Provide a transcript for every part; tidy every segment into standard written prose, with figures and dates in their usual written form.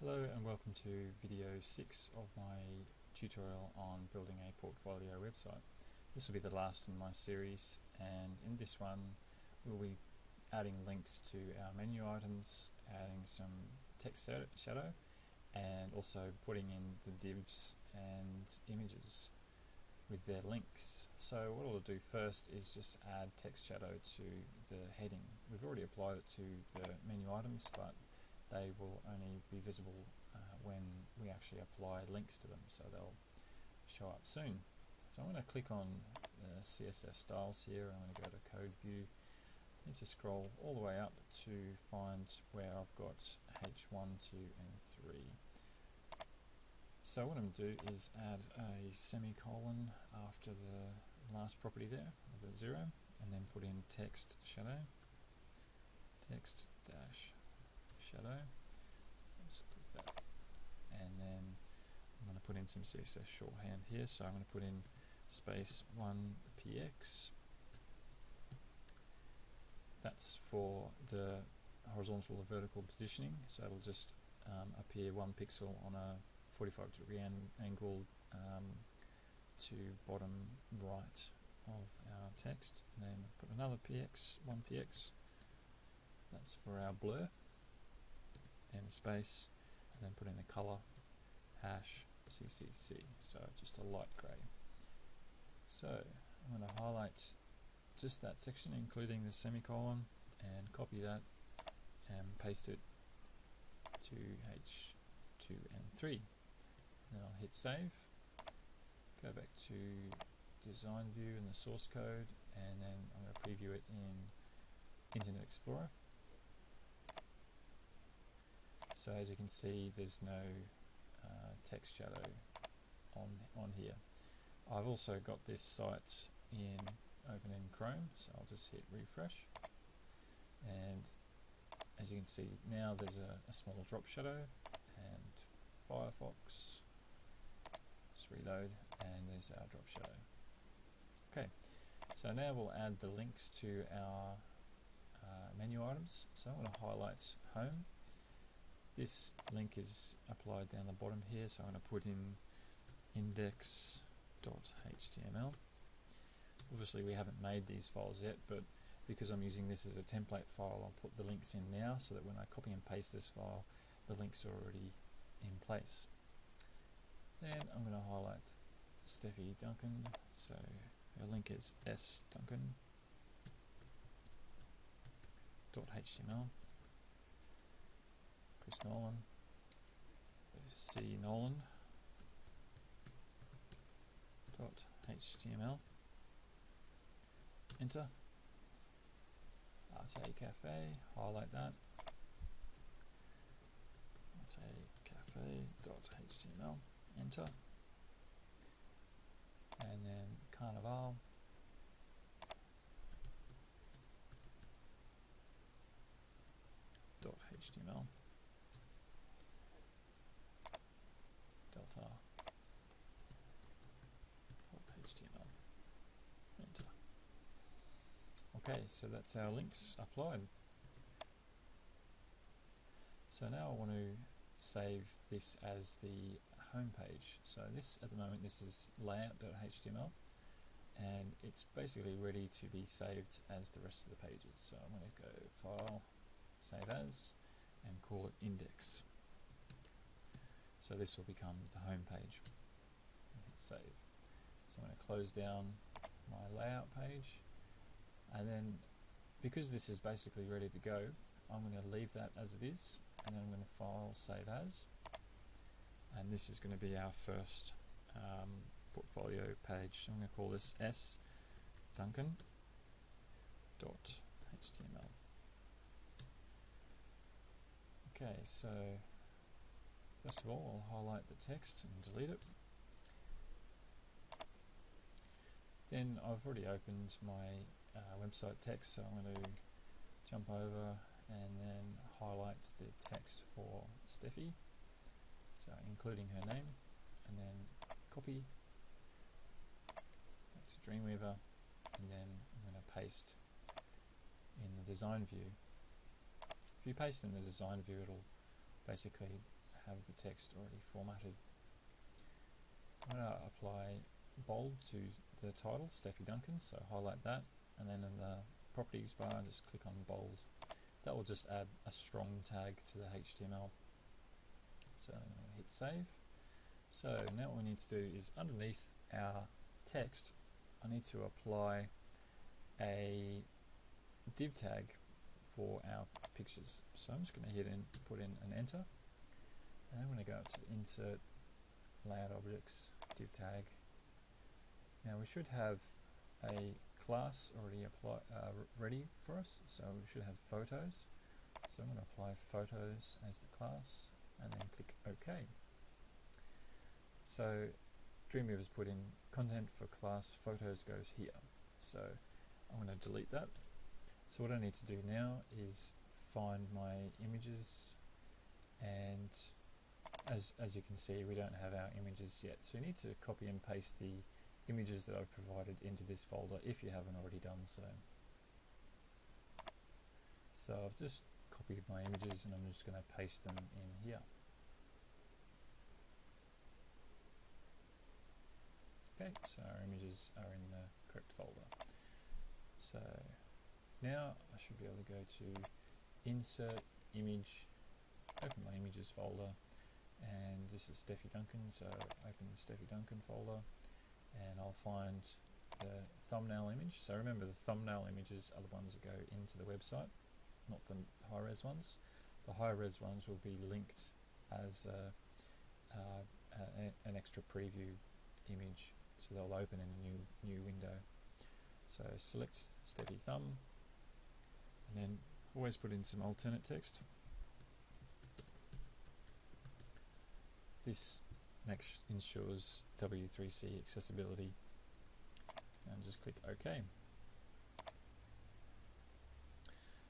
Hello and welcome to video 6 of my tutorial on building a portfolio website. This will be the last in my series, and in this one we'll be adding links to our menu items, adding some text shadow, and also putting in the divs and images with their links. So what I'll do first is just add text shadow to the heading. We've already applied it to the menu items, but they will only be visible when we actually apply links to them, so they'll show up soon. So I'm going to click on CSS styles here, and I'm going to go to code view. I need to scroll all the way up to find where I've got H1, 2 and 3. So what I'm going to do is add a semicolon after the last property there, with a 0, and then put in text shadow, text dash shadow. Let's click that, and then I'm going to put in some CSS shorthand here. So I'm going to put in space 1px. That's for the horizontal or vertical positioning, so it'll just appear 1 pixel on a 45-degree angle to bottom right of our text. And then put another px, 1px. That's for our blur. Then a space, and then put in the color hash CCC, so just a light grey. So I'm going to highlight just that section, including the semicolon, and copy that and paste it to H2 and 3. Then I'll hit save, go back to design view and the source code, and then I'm going to preview it in Internet Explorer. So as you can see, there's no text shadow on here. I've also got this site open in Chrome, so I'll just hit refresh, and as you can see now there's a small drop shadow, and Firefox, just reload, and there's our drop shadow. Okay, so now we'll add the links to our menu items. So I'm going to highlight home. This link is applied down the bottom here, so I'm going to put in index.html. Obviously we haven't made these files yet, but because I'm using this as a template file, I'll put the links in now so that when I copy and paste this file, the links are already in place. Then I'm going to highlight Steffi Duncan, so her link is sduncan.html. Chris Nolan, C Nolan .html. Enter. Arte Cafe, highlight that. Arte Cafe.html. Enter. And then Carnival. .html. Delta.html. Enter. Okay, so that's our links applied. So now I want to save this as the home page. So this, at the moment, this is layout.html, and it's basically ready to be saved as the rest of the pages. So I'm going to go File, Save As, and call it Index. So this will become the home page. Hit save. So I'm going to close down my layout page, and then because this is basically ready to go, I'm going to leave that as it is, and then I'm going to File, Save As, and this is going to be our first portfolio page. So I'm going to call this sduncan.html. Okay, so first of all, I'll highlight the text and delete it. Then I've already opened my website text, so I'm going to jump over and then highlight the text for Steffi, so including her name, and then copy back to Dreamweaver, and then I'm going to paste in the design view. If you paste in the design view, it'll basically have the text already formatted. I'm going to apply bold to the title, Steffi Duncan, so highlight that, and then in the properties bar just click on bold. That will just add a strong tag to the HTML. So I'm going to hit save. So now what we need to do is underneath our text I need to apply a div tag for our pictures. So I'm just going to hit and put in an enter, and I'm going to go up to insert, layout objects, div tag. Now we should have a class already ready for us, so we should have photos. So I'm going to apply photos as the class and then click OK. So Dreamweaver's put in content for class photos goes here. So I'm going to delete that. So what I need to do now is find my images, and as you can see we don't have our images yet. So you need to copy and paste the images that I've provided into this folder if you haven't already done so. So I've just copied my images and I'm just going to paste them in here. Okay, so our images are in the correct folder. So now I should be able to go to insert image, open my images folder, and this is Steffi Duncan, so open the Steffi Duncan folder, and I'll find the thumbnail image. So remember, the thumbnail images are the ones that go into the website, not the high-res ones. The high-res ones will be linked as an extra preview image, so they'll open in a new window. So select Steffi Thumb, and then always put in some alternate text. This ensures W3C accessibility, and just click OK.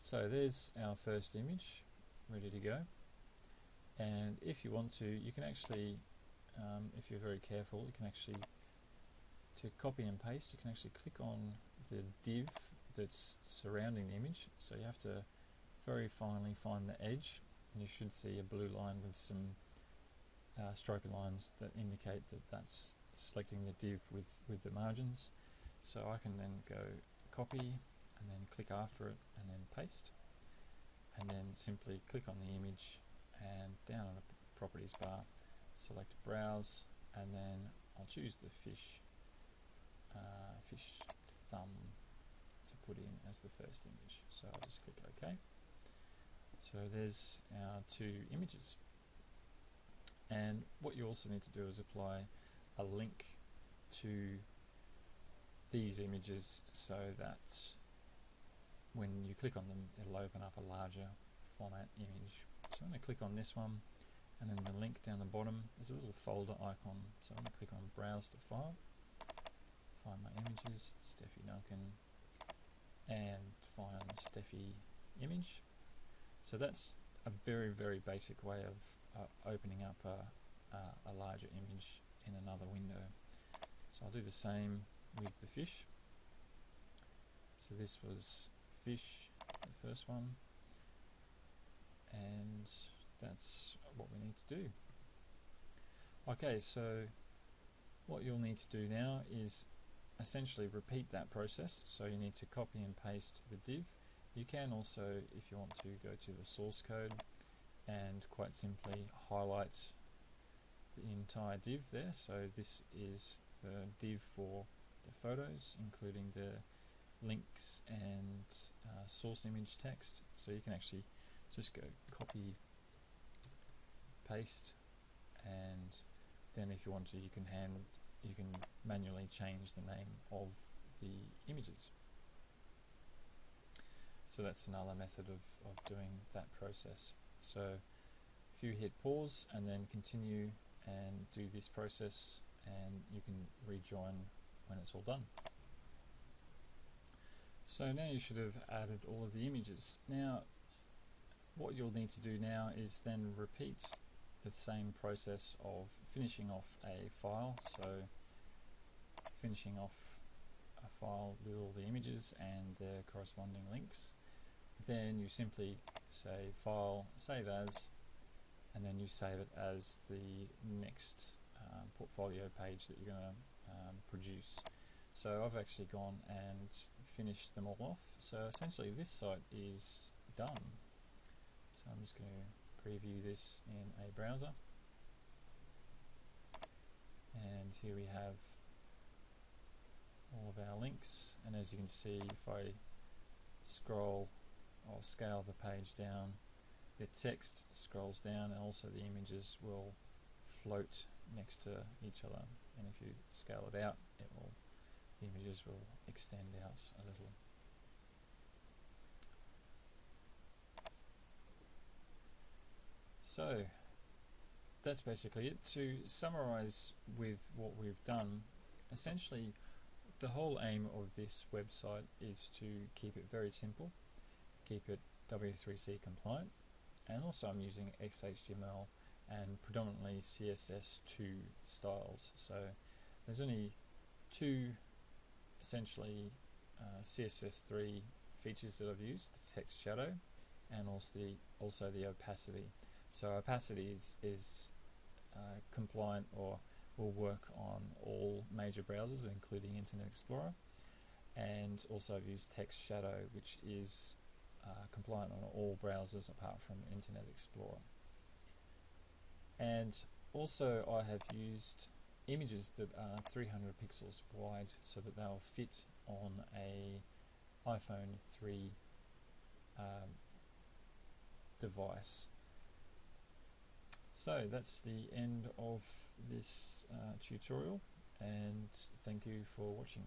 So there's our first image ready to go, and if you want to, you can actually, if you're very careful, you can actually, to copy and paste, you can actually click on the div that's surrounding the image. So you have to very finely find the edge, and you should see a blue line with some stripy lines that indicate that that's selecting the div with the margins. So I can then go copy and then click after it and then paste, and then simply click on the image and down on the properties bar select browse, and then I'll choose the fish thumb to put in as the first image. So I'll just click OK. So there's our two images. And what you also need to do is apply a link to these images so that when you click on them, it'll open up a larger format image. So I'm going to click on this one, and then the link down the bottom, there's a little folder icon. So I'm going to click on Browse to File, find my images, Steffi Duncan, and find the Steffi image. So that's a very, very basic way of opening up a larger image in another window. So I'll do the same with the fish. So this was fish, the first one, and that's what we need to do. Okay, so what you'll need to do now is essentially repeat that process. So you need to copy and paste the div. You can also, if you want to, go to the source code and quite simply highlight the entire div there. So this is the div for the photos, including the links and source image text. So you can actually just go copy, paste, and then if you want to, you can manually change the name of the images. So that's another method of doing that process. So if you hit pause and then continue and do this process, and you can rejoin when it's all done. So now you should have added all of the images. Now what you'll need to do now is then repeat the same process of finishing off a file. So finishing off a file with all the images and their corresponding links. Then you simply say File, Save As, and then you save it as the next portfolio page that you're going to produce. So I've actually gone and finished them all off. So essentially this site is done. So I'm just going to preview this in a browser. And here we have all of our links, and as you can see, if I scroll or scale the page down, the text scrolls down and also the images will float next to each other, and if you scale it out, the images will extend out a little. So that's basically it. To summarize with what we've done, essentially the whole aim of this website is to keep it very simple, keep it W3C compliant, and also I'm using XHTML and predominantly CSS2 styles. So there's only two essentially CSS3 features that I've used: the text shadow and also the opacity. So opacity is compliant or will work on all major browsers including Internet Explorer, and also I've used text shadow, which is compliant on all browsers apart from Internet Explorer. And also I have used images that are 300 pixels wide so that they'll fit on a iPhone 3 device. So that's the end of this tutorial, and thank you for watching.